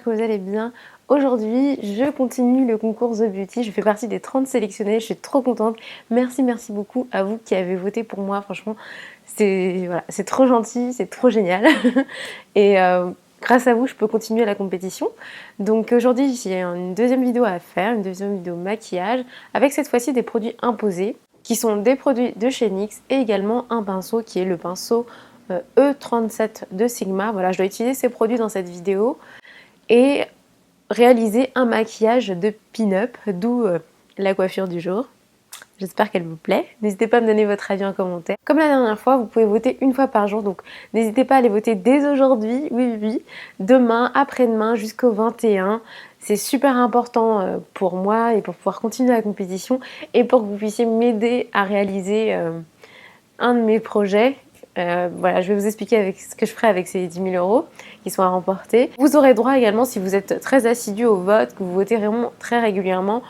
que vous allez bien. Aujourd'hui, je continue le concours The Beauty. Je fais partie des 30 sélectionnés. Je suis trop contente. Merci beaucoup à vous qui avez voté pour moi. Franchement, c'est trop gentil, c'est trop génial. Et grâce à vous, je peux continuer la compétition. Donc aujourd'hui, j'ai une deuxième vidéo à faire, une deuxième vidéo maquillage, avec cette fois-ci des produits imposés, qui sont des produits de chez NYX et également un pinceau qui est le pinceau E37 de Sigma. Voilà, je dois utiliser ces produits dans cette vidéo et réaliser un maquillage de pin-up, d'où la coiffure du jour. J'espère qu'elle vous plaît. N'hésitez pas à me donner votre avis en commentaire. Comme la dernière fois, vous pouvez voter une fois par jour, donc n'hésitez pas à aller voter dès aujourd'hui, oui, demain, après-demain, jusqu'au 21. C'est super important pour moi et pour pouvoir continuer la compétition et pour que vous puissiez m'aider à réaliser un de mes projets. Voilà, je vais vous expliquer avec ce que je ferai avec ces 10 000 € qui sont à remporter. Vous aurez droit également, si vous êtes très assidu au vote, que vous votez vraiment très régulièrement,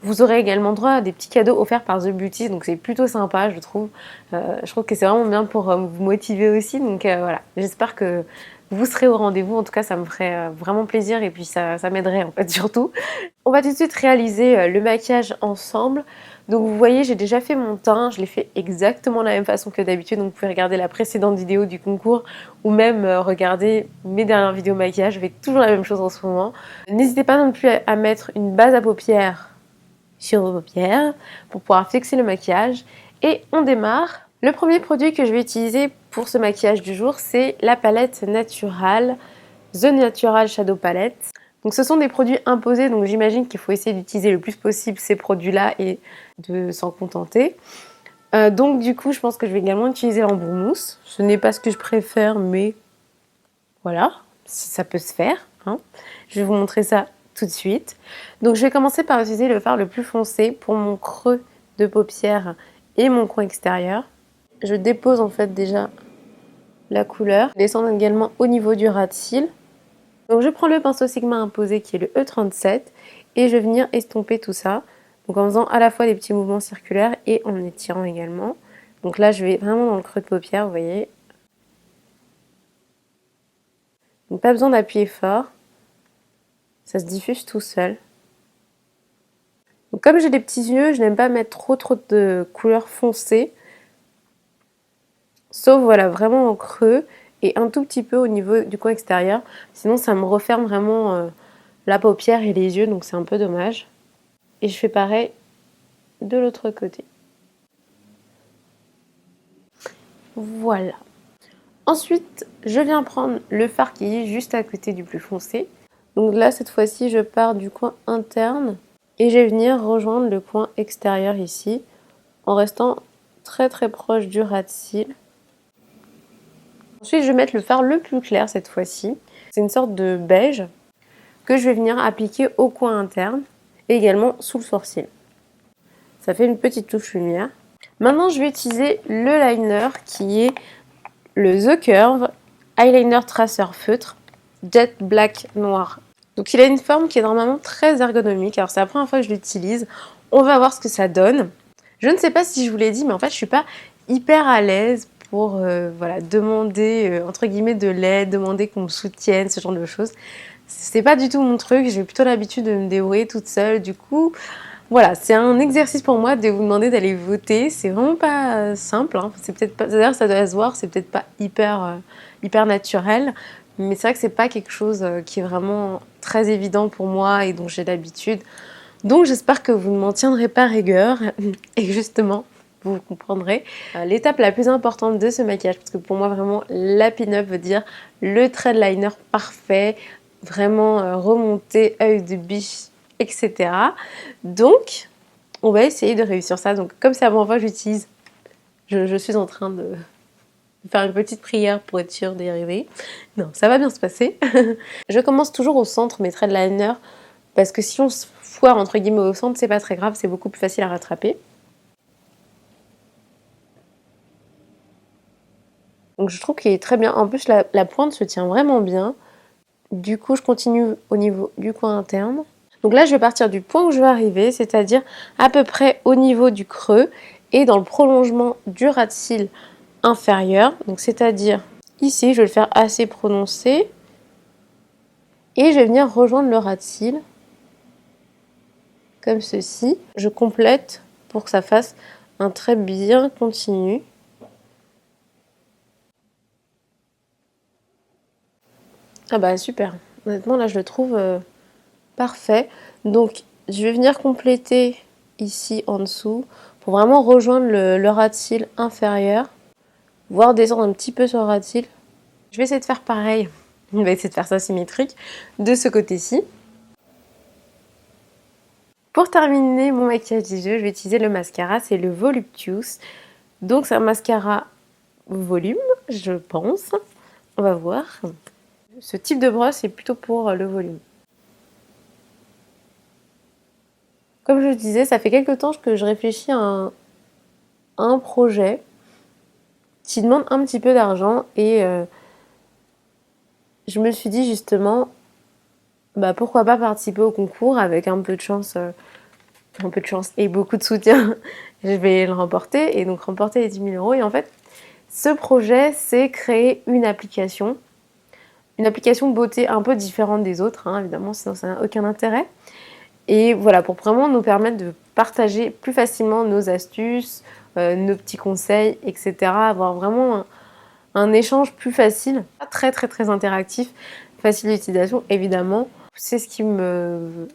vous aurez également droit à des petits cadeaux offerts par The Beauty, donc c'est plutôt sympa, je trouve. Je trouve que c'est vraiment bien pour vous motiver aussi, donc voilà, j'espère que vous serez au rendez-vous. En tout cas, ça me ferait vraiment plaisir et puis ça m'aiderait en fait surtout. On va tout de suite réaliser le maquillage ensemble. Donc vous voyez, j'ai déjà fait mon teint, je l'ai fait exactement de la même façon que d'habitude. Donc vous pouvez regarder la précédente vidéo du concours ou même regarder mes dernières vidéos maquillage. Je fais toujours la même chose en ce moment. N'hésitez pas non plus à mettre une base à paupières sur vos paupières pour pouvoir fixer le maquillage. Et on démarre. Le premier produit que je vais utiliser pour ce maquillage du jour, c'est la palette Natural, The Natural Shadow Palette. Donc ce sont des produits imposés, donc j'imagine qu'il faut essayer d'utiliser le plus possible ces produits-là et de s'en contenter. Donc du coup, je pense que je vais également utiliser l'embout mousse. Ce n'est pas ce que je préfère, mais voilà, ça peut se faire, hein. Je vais vous montrer ça tout de suite. Donc je vais commencer par utiliser le fard le plus foncé pour mon creux de paupière et mon coin extérieur. Je dépose en fait déjà la couleur. Descendre également au niveau du ras de cils. Donc je prends le pinceau Sigma imposé qui est le E37 et je vais venir estomper tout ça. Donc en faisant à la fois des petits mouvements circulaires et en étirant également. Donc là je vais vraiment dans le creux de paupière, vous voyez. Donc pas besoin d'appuyer fort. Ça se diffuse tout seul. Donc comme j'ai des petits yeux, je n'aime pas mettre trop de couleur foncée. Sauf voilà, vraiment en creux et un tout petit peu au niveau du coin extérieur. Sinon ça me referme vraiment la paupière et les yeux, donc c'est un peu dommage. Et je fais pareil de l'autre côté. Voilà. Ensuite, je viens prendre le fard qui est juste à côté du plus foncé. Donc là, cette fois-ci, je pars du coin interne et je vais venir rejoindre le coin extérieur ici, en restant très proche du ras de cils. Ensuite, je vais mettre le fard le plus clair cette fois-ci. C'est une sorte de beige que je vais venir appliquer au coin interne et également sous le sourcil. Ça fait une petite touche lumière. Maintenant, je vais utiliser le liner qui est le The Curve Eyeliner Traceur Feutre Jet Black Noir. Donc il a une forme qui est normalement très ergonomique. Alors c'est la première fois que je l'utilise. On va voir ce que ça donne. Je ne sais pas si je vous l'ai dit, mais en fait je suis pas hyper à l'aise pour voilà, demander entre guillemets de l'aide, demander qu'on me soutienne, ce genre de choses. C'est pas du tout mon truc. J'ai plutôt l'habitude de me débrouiller toute seule. Du coup, voilà, c'est un exercice pour moi de vous demander d'aller voter. C'est vraiment pas simple, hein. C'est peut-être pas, d'ailleurs ça doit se voir, c'est peut-être pas hyper naturel, mais c'est vrai que c'est pas quelque chose qui est vraiment très évident pour moi et dont j'ai l'habitude. Donc j'espère que vous ne m'en tiendrez pas rigueur et que justement vous comprendrez. L'étape la plus importante de ce maquillage, parce que pour moi vraiment la pin-up veut dire le trait de liner parfait, vraiment remonté, œil de biche, etc. Donc, on va essayer de réussir ça. Donc, comme c'est la première fois que j'utilise, je suis en train de faire une petite prière pour être sûre d'y arriver. Non, ça va bien se passer. Je commence toujours au centre mes traits de liner parce que si on se foire entre guillemets au centre, c'est pas très grave, c'est beaucoup plus facile à rattraper. Donc, je trouve qu'il est très bien. En plus, la pointe se tient vraiment bien. Du coup, je continue au niveau du coin interne. Donc là, je vais partir du point où je veux arriver, c'est-à-dire à peu près au niveau du creux et dans le prolongement du ras de cils inférieur. Donc c'est-à-dire ici, je vais le faire assez prononcé. Et je vais venir rejoindre le ras de cils, comme ceci. Je complète pour que ça fasse un trait bien continu. Ah bah super, honnêtement là je le trouve parfait. Donc je vais venir compléter ici en dessous pour vraiment rejoindre le ras de cils inférieur, voire descendre un petit peu sur le ras de cils. Je vais essayer de faire pareil, on va essayer de faire ça symétrique de ce côté-ci. Pour terminer mon maquillage des yeux, je vais utiliser le mascara, c'est le Voluptuous. Donc c'est un mascara volume, je pense. On va voir. Ce type de brosse est plutôt pour le volume. Comme je disais, ça fait quelques temps que je réfléchis à un projet qui demande un petit peu d'argent et je me suis dit justement, bah pourquoi pas participer au concours avec un peu de chance et beaucoup de soutien, je vais le remporter et donc remporter les 10 000 €. Et en fait, ce projet, c'est créer une application beauté un peu différente des autres, hein, évidemment, sinon ça n'a aucun intérêt. Et voilà, pour vraiment nous permettre de partager plus facilement nos astuces, nos petits conseils, etc. Avoir vraiment un échange plus facile, très très très interactif, facile d'utilisation évidemment. C'est ce qui me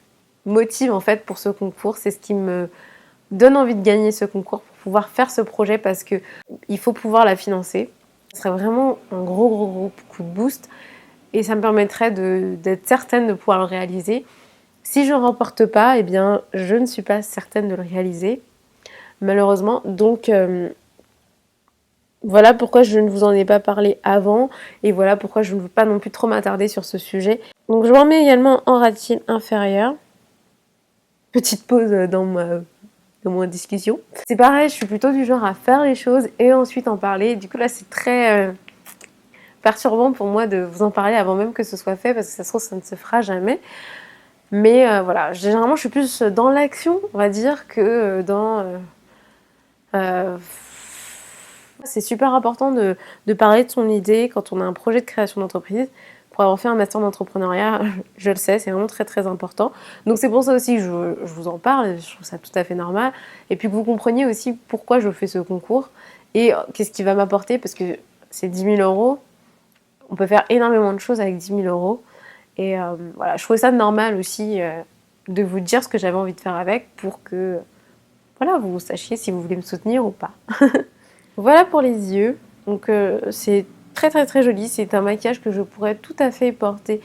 motive en fait pour ce concours, c'est ce qui me donne envie de gagner ce concours pour pouvoir faire ce projet parce que il faut pouvoir la financer. Ce serait vraiment un gros coup de boost et ça me permettrait d'être certaine de pouvoir le réaliser. Si je ne remporte pas, eh bien, je ne suis pas certaine de le réaliser, malheureusement. Donc, voilà pourquoi je ne vous en ai pas parlé avant et voilà pourquoi je ne veux pas non plus trop m'attarder sur ce sujet. Donc, je m'en mets également en ras de cils inférieur. Petite pause dans ma discussion. C'est pareil, je suis plutôt du genre à faire les choses et ensuite en parler. Du coup, là, c'est très perturbant pour moi de vous en parler avant même que ce soit fait parce que ça se trouve, ça ne se fera jamais. Mais voilà, généralement je suis plus dans l'action, on va dire, que dans... c'est super important de parler de son idée quand on a un projet de création d'entreprise. Pour avoir fait un master d'entrepreneuriat, je le sais, c'est vraiment très très important. Donc c'est pour ça aussi que je vous en parle, je trouve ça tout à fait normal. Et puis que vous compreniez aussi pourquoi je fais ce concours et qu'est-ce qui va m'apporter, parce que c'est 10 000 €, on peut faire énormément de choses avec 10 000 €. Et voilà, je trouvais ça normal aussi de vous dire ce que j'avais envie de faire avec pour que voilà, vous sachiez si vous voulez me soutenir ou pas. Voilà pour les yeux. Donc c'est très très très joli. C'est un maquillage que je pourrais tout à fait porter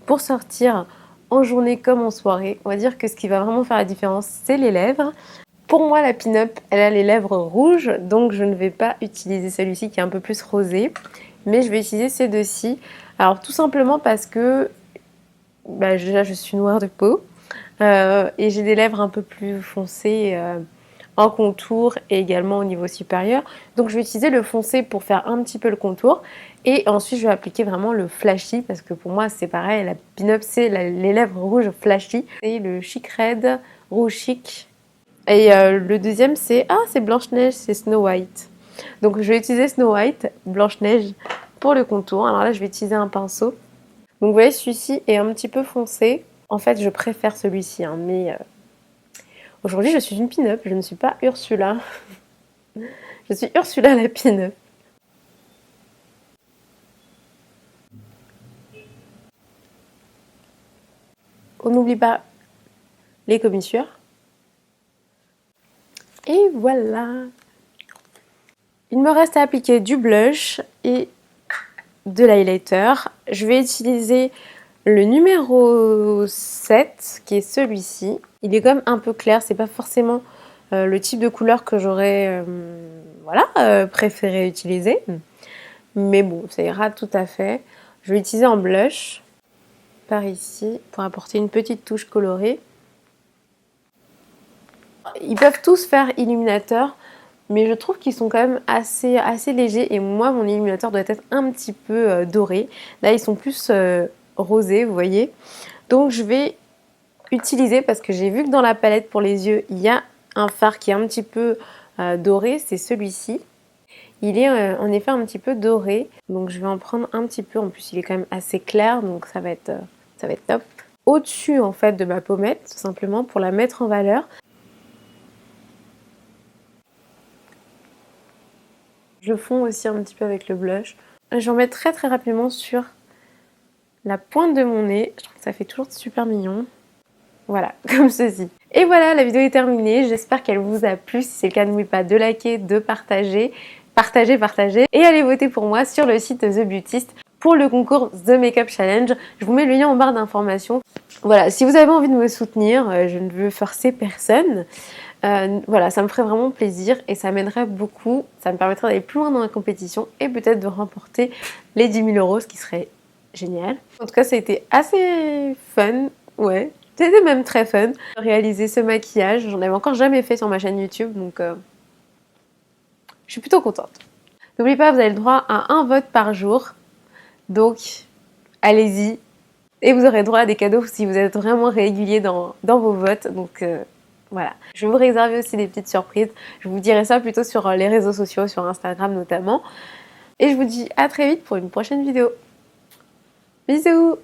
pour sortir en journée comme en soirée. On va dire que ce qui va vraiment faire la différence, c'est les lèvres. Pour moi, la pin-up, elle a les lèvres rouges, donc je ne vais pas utiliser celui-ci qui est un peu plus rosé, mais je vais utiliser ces deux-ci. Alors tout simplement parce que bah, déjà je suis noire de peau et j'ai des lèvres un peu plus foncées en contour et également au niveau supérieur. Donc je vais utiliser le foncé pour faire un petit peu le contour et ensuite je vais appliquer vraiment le flashy parce que pour moi c'est pareil, la pin-up c'est les lèvres rouges flashy. Et le Chic Red rouge chic. Et le deuxième c'est Blanche-Neige, c'est Snow White. Donc je vais utiliser Snow White, Blanche-Neige pour le contour. Alors là je vais utiliser un pinceau. Donc vous voyez, celui-ci est un petit peu foncé. En fait, je préfère celui-ci, hein, mais aujourd'hui, je suis une pin-up, je ne suis pas Ursula. Je suis Ursula la pin-up. On n'oublie pas les commissures. Et voilà. Il me reste à appliquer du blush et de l'highlighter. Je vais utiliser le numéro 7, qui est celui-ci. Il est quand même un peu clair, c'est pas forcément le type de couleur que j'aurais préféré utiliser. Mais bon, ça ira tout à fait. Je vais utiliser en blush, par ici, pour apporter une petite touche colorée. Ils peuvent tous faire illuminateur, mais je trouve qu'ils sont quand même assez légers. Et moi, mon illuminateur doit être un petit peu doré. Là, ils sont plus rosés, vous voyez. Donc, je vais utiliser, parce que j'ai vu que dans la palette pour les yeux, il y a un fard qui est un petit peu doré. C'est celui-ci. Il est en effet un petit peu doré. Donc, je vais en prendre un petit peu. En plus, il est quand même assez clair, donc ça va être ça va être top. Au-dessus en fait de ma pommette, tout simplement pour la mettre en valeur. Je fonds aussi un petit peu avec le blush. J'en mets très rapidement sur la pointe de mon nez. Je trouve que ça fait toujours super mignon. Voilà, comme ceci. Et voilà, la vidéo est terminée. J'espère qu'elle vous a plu. Si c'est le cas, n'oubliez pas de liker, de partager. Partagez. Et allez voter pour moi sur le site The Beautist pour le concours The Makeup Challenge. Je vous mets le lien en barre d'informations. Voilà, si vous avez envie de me soutenir, je ne veux forcer personne. Voilà, ça me ferait vraiment plaisir et ça m'aiderait beaucoup. Ça me permettrait d'aller plus loin dans la compétition et peut-être de remporter les 10 000 €, ce qui serait génial. En tout cas, ça a été assez fun, ouais. C'était même très fun de réaliser ce maquillage. J'en avais encore jamais fait sur ma chaîne YouTube, donc je suis plutôt contente. N'oubliez pas, vous avez le droit à un vote par jour. Donc, allez-y. Et vous aurez droit à des cadeaux si vous êtes vraiment régulier dans vos votes. Donc, voilà. Je vais vous réserver aussi des petites surprises. Je vous dirai ça plutôt sur les réseaux sociaux, sur Instagram notamment. Et je vous dis à très vite pour une prochaine vidéo. Bisous!